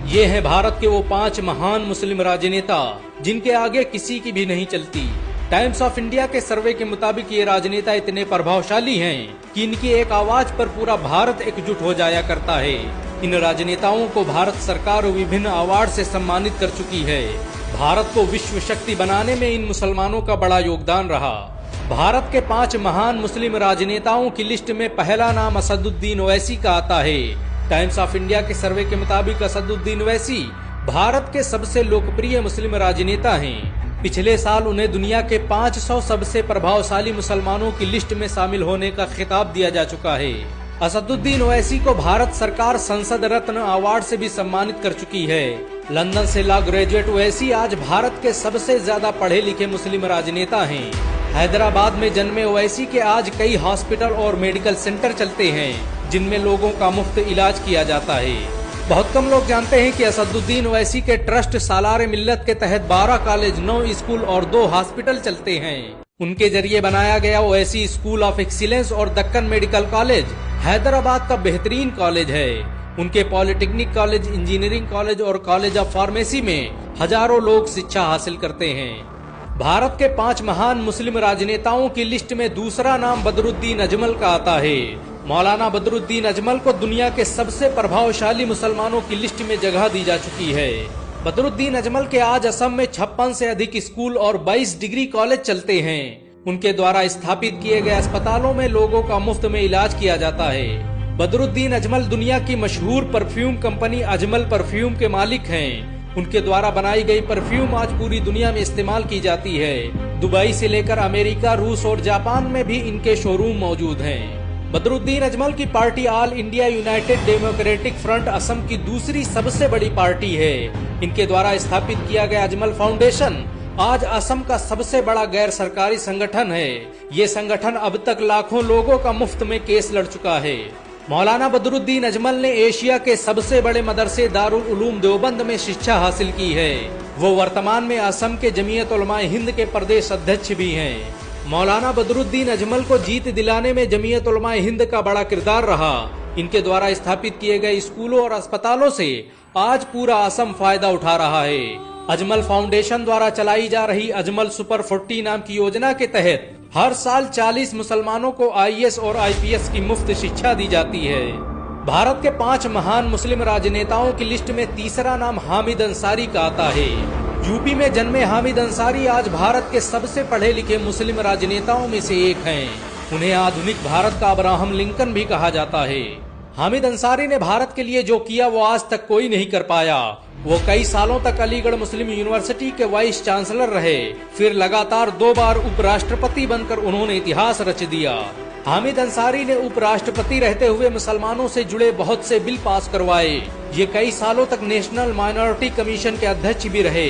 ये हैं भारत के वो 5 महान मुस्लिम राजनेता जिनके आगे किसी की भी नहीं चलती। टाइम्स ऑफ इंडिया के सर्वे के मुताबिक ये राजनेता इतने प्रभावशाली हैं कि इनकी एक आवाज पर पूरा भारत एकजुट हो जाया करता है। इन राजनेताओं को भारत सरकार विभिन्न अवार्ड से सम्मानित कर चुकी है। भारत को विश्व शक्ति बनाने में इन मुसलमानों का बड़ा योगदान रहा। भारत के 5 महान मुस्लिम राजनेताओं की लिस्ट में पहला नाम असदुद्दीन ओवैसी का आता है। टाइम्स ऑफ इंडिया के सर्वे के मुताबिक असदुद्दीन ओवैसी भारत के सबसे लोकप्रिय मुस्लिम राजनेता हैं। पिछले साल उन्हें दुनिया के 500 सबसे प्रभावशाली मुसलमानों की लिस्ट में शामिल होने का खिताब दिया जा चुका है। असदुद्दीन ओवैसी को भारत सरकार संसद रत्न अवार्ड से भी सम्मानित कर चुकी है। लंदन से लॉ ग्रेजुएट ओवैसी आज भारत के सबसे ज्यादा पढ़े लिखे मुस्लिम राजनेता हैं। हैदराबाद में जन्मे ओवैसी के आज कई हॉस्पिटल और मेडिकल सेंटर चलते हैं जिनमें लोगों का मुफ्त इलाज किया जाता है। बहुत कम लोग जानते हैं कि असदुद्दीन ओवैसी के ट्रस्ट सालार मिल्लत के तहत 12 कॉलेज, 9 स्कूल और 2 हॉस्पिटल चलते हैं। उनके जरिए बनाया गया ओवैसी स्कूल ऑफ एक्सीलेंस और दक्कन मेडिकल कॉलेज हैदराबाद का बेहतरीन कॉलेज है। उनके पॉलिटेक्निक कॉलेज, इंजीनियरिंग कॉलेज और कॉलेज ऑफ फार्मेसी में हजारों लोग शिक्षा हासिल करते हैं। भारत के 5 महान मुस्लिम राजनेताओं की लिस्ट में दूसरा नाम बदरुद्दीन अजमल का आता है। मौलाना बदरुद्दीन अजमल को दुनिया के सबसे प्रभावशाली मुसलमानों की लिस्ट में जगह दी जा चुकी है। बदरुद्दीन अजमल के आज असम में 56 से अधिक स्कूल और 22 डिग्री कॉलेज चलते हैं। उनके द्वारा स्थापित किए गए अस्पतालों में लोगों का मुफ्त में इलाज किया जाता है। बदरुद्दीन अजमल दुनिया की मशहूर परफ्यूम कंपनी अजमल परफ्यूम के मालिक हैं। उनके द्वारा बनाई गई परफ्यूम आज पूरी दुनिया में इस्तेमाल की जाती है। दुबई से लेकर अमेरिका, रूस और जापान में भी इनके शोरूम मौजूद हैं। बदरुद्दीन अजमल की party all India United democratic front Assam की दूसरी सबसे बड़ी पार्टी है। इनके द्वारा स्थापित किया गया अजमल फाउंडेशन आज असम का सबसे बड़ा गैर सरकारी संगठन है। ये संगठन अब तक लाखों लोगों का मुफ्त में केस लड़ चुका है। मौलाना बदरुद्दीन अजमल ने एशिया के सबसे बड़े मदरसे दारुल उलूम देवबंद में शिक्षा हासिल की है। वो वर्तमान में असम के जमीयत उलमाए हिंद के प्रदेश अध्यक्ष भी हैं। मौलाना बदरुद्दीन अजमल को जीत दिलाने में जमीयत उलमाए हिंद का बड़ा किरदार रहा। इनके द्वारा स्थापित किए गए स्कूलों और अस्पतालों से आज पूरा असम फायदा उठा रहा है। अजमल फाउंडेशन द्वारा चलाई जा रही अजमल सुपर 40 नाम की योजना के तहत हर साल 40 मुसलमानों को आईएएस और आईपीएस की मुफ्त शिक्षा दी जाती है। भारत के 5 महान मुस्लिम राजनेताओं की लिस्ट में तीसरा नाम हामिद अंसारी का आता है। यूपी में जन्मे हामिद अंसारी आज भारत के सबसे पढ़े लिखे मुस्लिम राजनेताओं में से एक हैं। उन्हें आधुनिक भारत का अब्राहम लिंकन भी कहा जाता है। हामिद अंसारी ने भारत के लिए जो किया वो आज तक कोई नहीं कर पाया। वो कई सालों तक अलीगढ़ मुस्लिम यूनिवर्सिटी के वाइस चांसलर रहे। फिर लगातार 2 बार उपराष्ट्रपति बनकर उन्होंने इतिहास रच दिया। हामिद अंसारी ने उपराष्ट्रपति रहते हुए मुसलमानों से जुड़े बहुत से बिल पास करवाए। ये कई सालों तक नेशनल माइनॉरिटी कमीशन के अध्यक्ष भी रहे।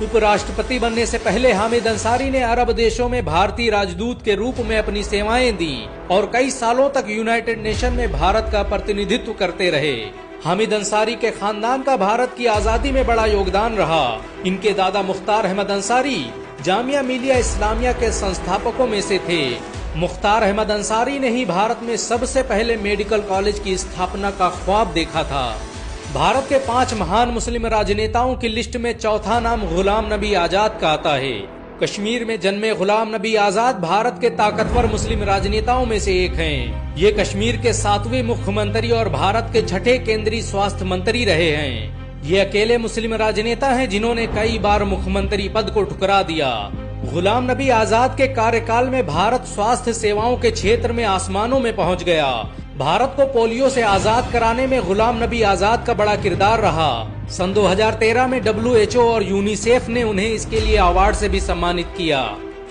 उपराष्ट्रपति बनने से पहले हामिद अंसारी ने अरब देशों में भारतीय राजदूत के रूप में अपनी सेवाएं दी और कई सालों तक यूनाइटेड नेशन में भारत का प्रतिनिधित्व करते रहे। हामिद अंसारी के खानदान का भारत की आजादी में बड़ा योगदान रहा। इनके दादा मुख्तार अहमद अंसारी जामिया मिलिया इस्लामिया के संस्थापकों में से थे। मुख्तार अहमद अंसारी ने ही भारत में सबसे पहले मेडिकल कॉलेज की स्थापना का ख्वाब देखा था। भारत के 5 महान मुस्लिम राजनेताओं की लिस्ट में चौथा नाम गुलाम नबी आजाद का आता है। कश्मीर में जन्मे गुलाम नबी आजाद भारत के ताकतवर मुस्लिम राजनेताओं में से एक हैं। ये कश्मीर के 7वें मुख्यमंत्री और भारत के 6ठे केंद्रीय स्वास्थ्य मंत्री रहे हैं। ये अकेले मुस्लिम राजनेता हैं जिन्होंने कई बार मुख्यमंत्री पद को ठुकरा दिया। गुलाम नबी आजाद के कार्यकाल में भारत स्वास्थ्य सेवाओं के क्षेत्र में आसमानों में पहुंच गया। भारत को पोलियो से आजाद कराने में गुलाम नबी आजाद का बड़ा किरदार रहा। सन 2013 में WHO और यूनिसेफ ने उन्हें इसके लिए अवार्ड से भी सम्मानित किया।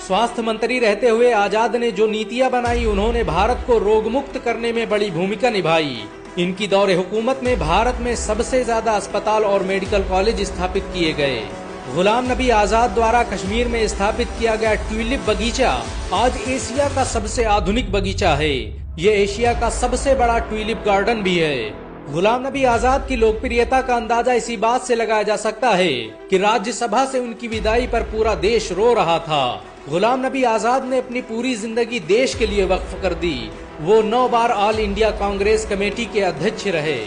स्वास्थ्य मंत्री रहते हुए आजाद ने जो नीतियां बनाई उन्होंने भारत को रोग मुक्त करने में बड़ी भूमिका निभाई। इनकी दौरे हुकूमत में भारत में सबसे ज्यादा अस्पताल और मेडिकल कॉलेज स्थापित किए गए। गुलाम नबी आजाद द्वारा कश्मीर में स्थापित किया गया ट्यूलिप बगीचा आज एशिया का सबसे आधुनिक बगीचा है। ये एशिया का सबसे बड़ा ट्यूलिप गार्डन भी है। गुलाम नबी आजाद की लोकप्रियता का अंदाजा इसी बात से लगाया जा सकता है कि राज्यसभा से उनकी विदाई पर पूरा देश रो रहा था। गुलाम नबी आजाद ने अपनी पूरी जिंदगी देश के लिए वक्फ कर दी। वो 9 बार ऑल इंडिया कांग्रेस कमेटी के अध्यक्ष रहे।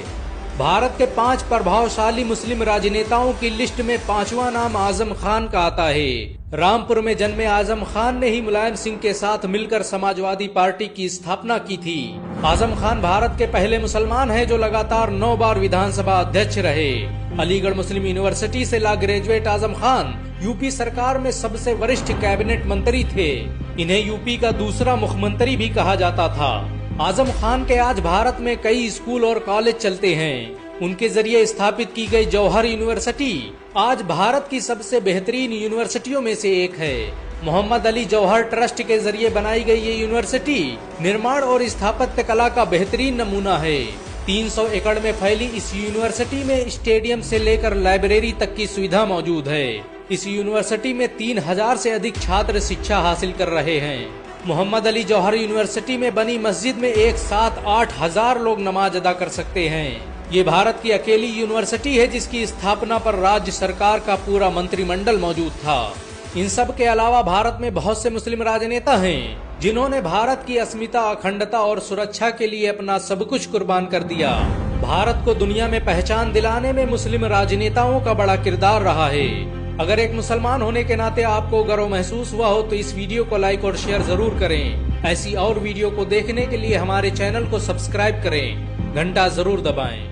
भारत के 5 प्रभावशाली मुस्लिम राजनेताओं की लिस्ट में 5वां नाम आजम खान का आता है। रामपुर में जन्मे आजम खान ने ही मुलायम सिंह के साथ मिलकर समाजवादी पार्टी की स्थापना की थी। आजम खान भारत के पहले मुसलमान हैं जो लगातार 9 बार विधानसभा अध्यक्ष रहे। अलीगढ़ मुस्लिम यूनिवर्सिटी से law graduate Azam Khan UP सरकार में सबसे वरिष्ठ कैबिनेट मंत्री थे। इन्हें यूपी का दूसरा मुख्यमंत्री भी कहा जाता था। आजम खान के आज भारत में कई स्कूल और कॉलेज चलते हैं। उनके जरिए स्थापित की गई जौहर यूनिवर्सिटी आज भारत की सबसे बेहतरीन यूनिवर्सिटियों में से एक है। मोहम्मद अली जौहर ट्रस्ट के जरिए बनाई गई ये यूनिवर्सिटी निर्माण और स्थापत्य कला का बेहतरीन नमूना है। 300 एकड़ में फैली इस यूनिवर्सिटी में स्टेडियम से लेकर लाइब्रेरी तक की सुविधा मौजूद है। इस यूनिवर्सिटी में 3000 से अधिक छात्र शिक्षा हासिल कर रहे हैं। मोहम्मद अली जौहर यूनिवर्सिटी में बनी मस्जिद में एक साथ 8000 लोग नमाज अदा कर सकते हैं। ये भारत की अकेली यूनिवर्सिटी है जिसकी स्थापना पर राज्य सरकार का पूरा मंत्रिमंडल मौजूद था। इन सब के अलावा भारत में बहुत से मुस्लिम राजनेता हैं जिन्होंने भारत की अस्मिता, अखंडता और सुरक्षा के लिए अपना सब कुछ कुर्बान कर दिया। भारत को दुनिया में पहचान दिलाने में मुस्लिम राजनेताओं का बड़ा किरदार रहा है। अगर एक मुसलमान होने के नाते आपको गर्व महसूस हुआ हो तो इस वीडियो को लाइक और शेयर जरूर करें। ऐसी और वीडियो को देखने के लिए हमारे चैनल को सब्सक्राइब करें, घंटा जरूर दबाएं।